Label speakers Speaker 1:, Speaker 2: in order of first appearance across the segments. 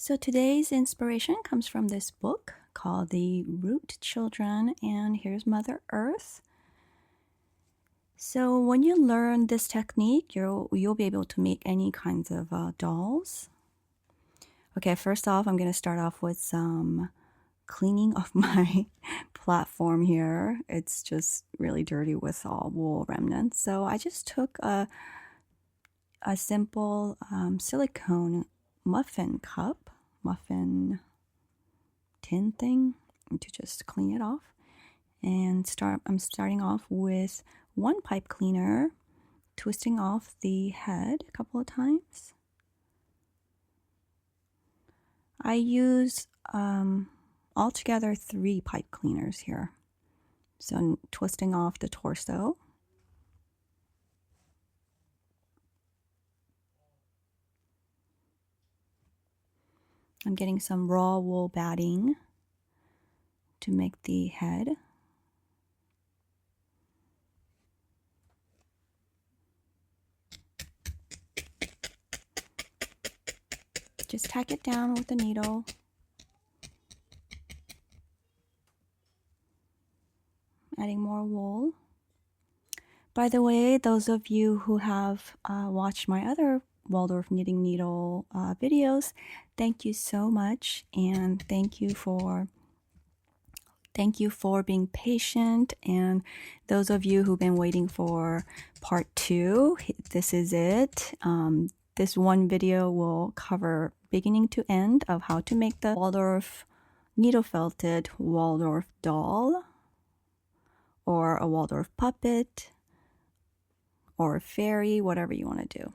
Speaker 1: So today's inspiration comes from this book called The Root Children, and here's Mother Earth. So when you learn this technique, you'll be able to make any kinds of dolls. Okay, first off, I'm going to start off with some cleaning of my platform here. It's just really dirty with all wool remnants. So I just took a simple silicone muffin tin thing to just clean it off. And I'm starting off with one pipe cleaner, twisting off the head a couple of times. I use altogether 3 pipe cleaners here. So I'm twisting off the torso. I'm getting some raw wool batting to make the head. Just tack it down with a needle. Adding more wool. By the way, those of you who have watched my other Waldorf knitting needle videos, thank you so much, and thank you for being patient. And those of you who've been waiting for part 2, this is it. This one video will cover beginning to end of how to make the Waldorf needle felted Waldorf doll, or a Waldorf puppet, or a fairy, whatever you want to do.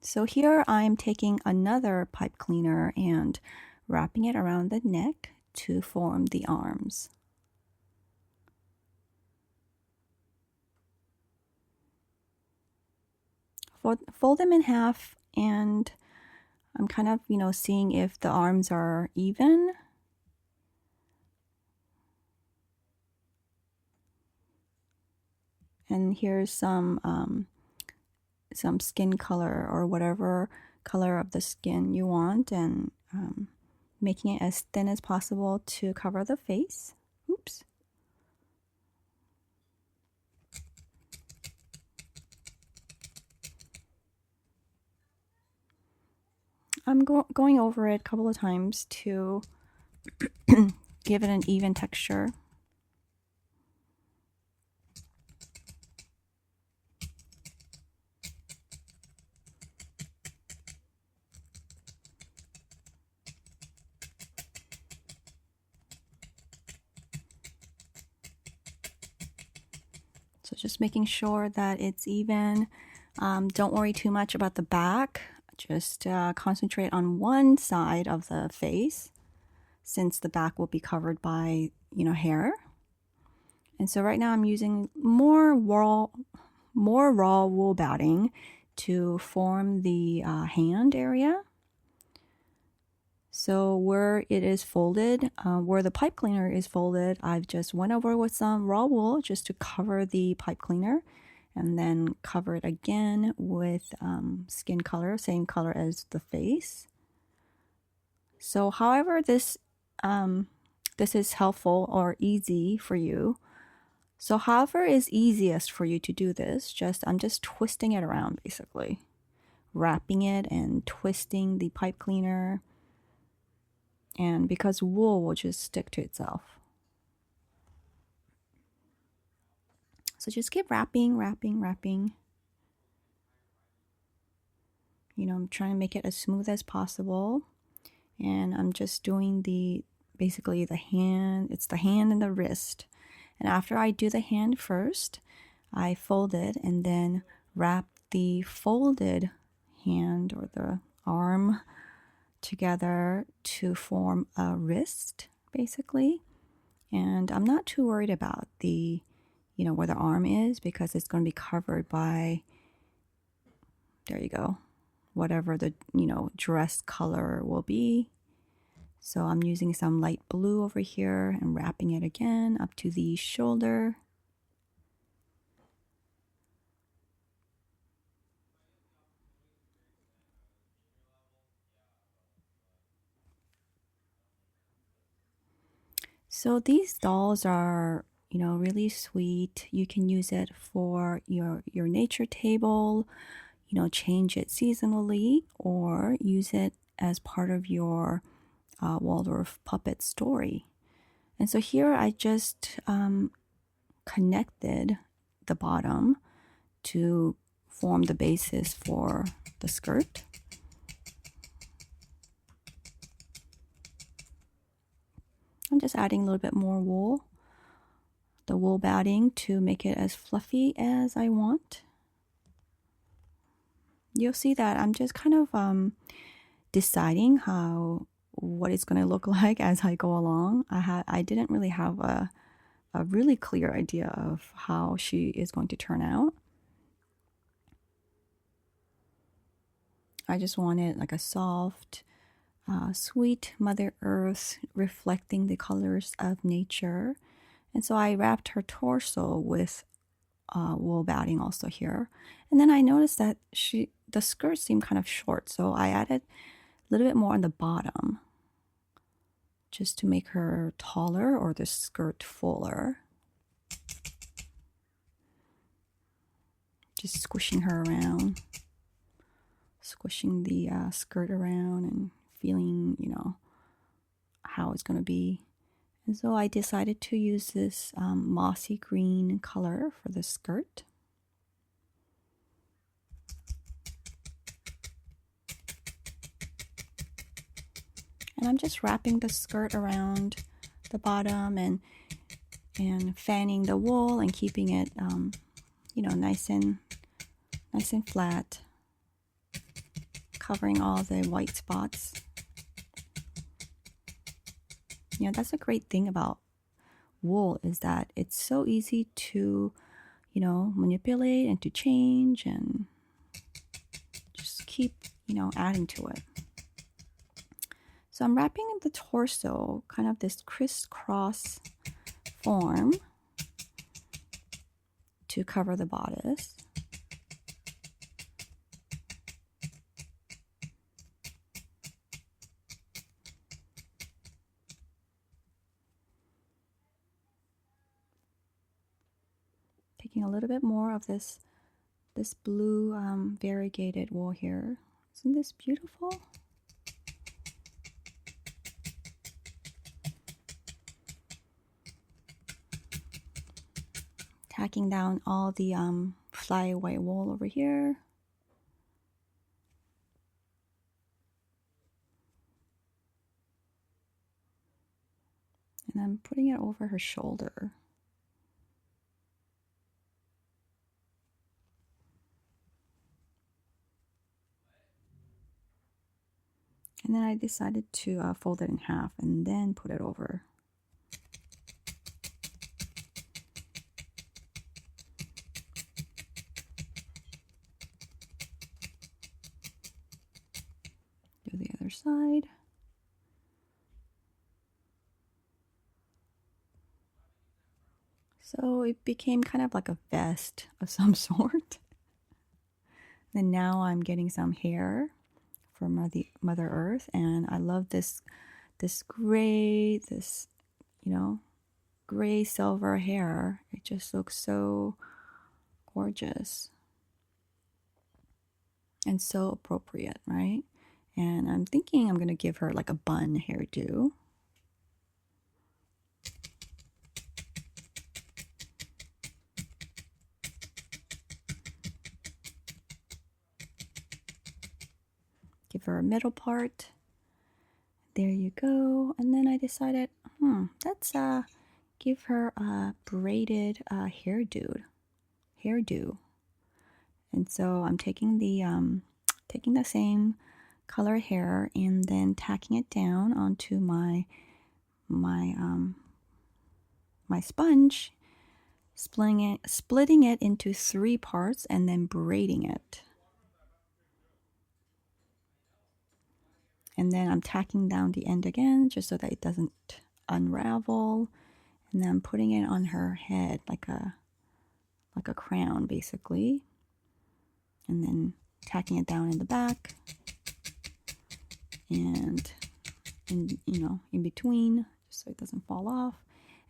Speaker 1: So here I'm taking another pipe cleaner and wrapping it around the neck to form the arms. Fold them in half, and I'm kind of, seeing if the arms are even. And here's some skin color, or whatever color of the skin you want, and making it as thin as possible to cover the face. Oops. I'm going over it a couple of times to give it an even texture. So just making sure that it's even. Don't worry too much about the back. Just concentrate on one side of the face, since the back will be covered by, hair. And so right now I'm using more raw wool batting to form the hand area. So where it is folded, where the pipe cleaner is folded, I've just went over with some raw wool just to cover the pipe cleaner, and then cover it again with skin color, same color as the face. So however this is helpful or easy for you. So however is easiest for you to do this, I'm just twisting it around, basically. Wrapping it and twisting the pipe cleaner. And because wool will just stick to itself. So just keep wrapping. I'm trying to make it as smooth as possible. And I'm just doing basically the hand. It's the hand and the wrist. And after I do the hand first, I fold it and then wrap the folded hand or the arm together to form a wrist, basically. And I'm not too worried about where the arm is, because it's going to be covered by, there you go, whatever the, dress color will be. So I'm using some light blue over here and wrapping it again up to the shoulder. So these dolls are, really sweet. You can use it for your nature table, change it seasonally, or use it as part of your Waldorf puppet story. And so here I just connected the bottom to form the basis for the skirt. I'm just adding a little bit more wool, the wool batting, to make it as fluffy as I want. You'll see that I'm just kind of deciding what it's going to look like as I go along. I didn't really have a really clear idea of how she is going to turn out. I just wanted like a soft, sweet Mother Earth reflecting the colors of nature. And so I wrapped her torso with wool batting also here. And then I noticed that the skirt seemed kind of short, so I added a little bit more on the bottom just to make her taller or the skirt fuller. Just squishing her around, squishing the skirt around and feeling, how it's going to be. And so I decided to use this mossy green color for the skirt. And I'm just wrapping the skirt around the bottom and fanning the wool and keeping it, nice and flat, covering all the white spots. That's a great thing about wool, is that it's so easy to, manipulate and to change and just keep, adding to it. So I'm wrapping the torso, kind of this crisscross form to cover the bodice. Taking a little bit more of this blue variegated wool here. Isn't this beautiful? Tacking down all the flyaway wool over here. And I'm putting it over her shoulder. And then I decided to fold it in half and then put it over. Do the other side. So it became kind of like a vest of some sort. And now I'm getting some hair from Mother Earth, and I love this gray, gray silver hair. It just looks so gorgeous and so appropriate, right? And I'm thinking I'm gonna give her like a bun hairdo. Give her a middle part. There you go. And then I decided, let's give her a braided hairdo. And so I'm taking the same color hair and then tacking it down onto my sponge, splitting it into 3 parts and then braiding it. And then I'm tacking down the end again just so that it doesn't unravel. And then I'm putting it on her head like a crown, basically. And then tacking it down in the back. And in between, just so it doesn't fall off.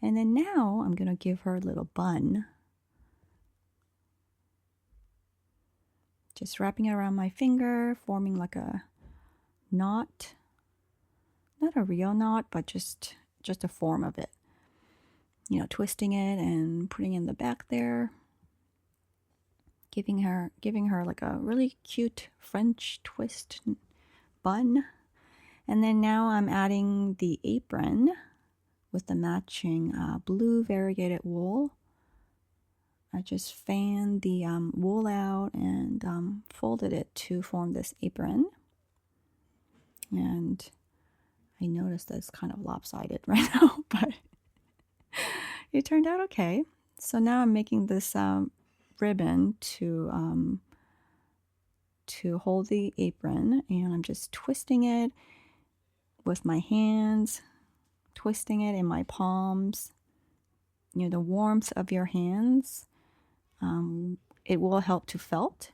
Speaker 1: And then now I'm gonna give her a little bun. Just wrapping it around my finger, forming like a knot. Not a real knot, but just a form of it. You know, twisting it and putting it in the back there. Giving her like a really cute French twist bun. And then now I'm adding the apron with the matching blue variegated wool. I just fanned the wool out and folded it to form this apron. And I noticed that it's kind of lopsided right now, but it turned out okay. So now I'm making this ribbon to hold the apron, and I'm just twisting it with my hands, twisting it in my palms. You know, the warmth of your hands, it will help to felt.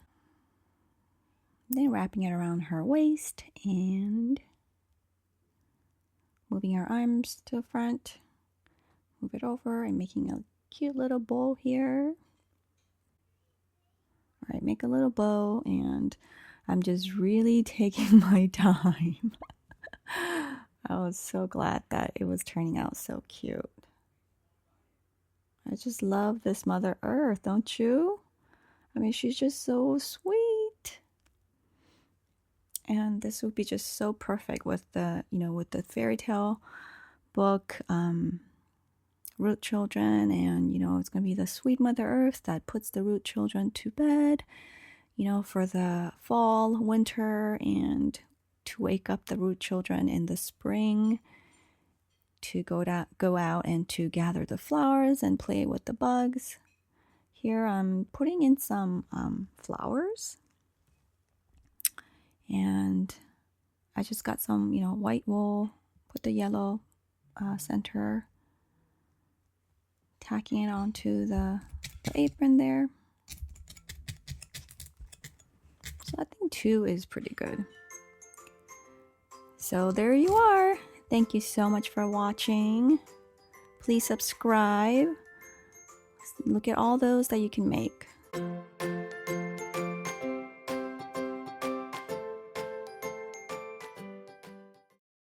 Speaker 1: Then wrapping it around her waist and moving her arms to the front. Move it over and making a cute little bow here. All right, make a little bow, and I'm just really taking my time. I was so glad that it was turning out so cute. I just love this Mother Earth, don't you? I mean, she's just so sweet. And this would be just so perfect with the, you know, with the fairy tale book, Root Children, and, you know, it's going to be the sweet Mother Earth that puts the root children to bed, you know, for the fall, winter, and to wake up the root children in the spring, to go out and to gather the flowers and play with the bugs. Here I'm putting in some flowers, and I just got some, you know, white wool, put the yellow center, tacking it onto the apron there. So I think 2 is pretty good. So there you are. Thank you so much for watching. Please subscribe. Look at all those that you can make.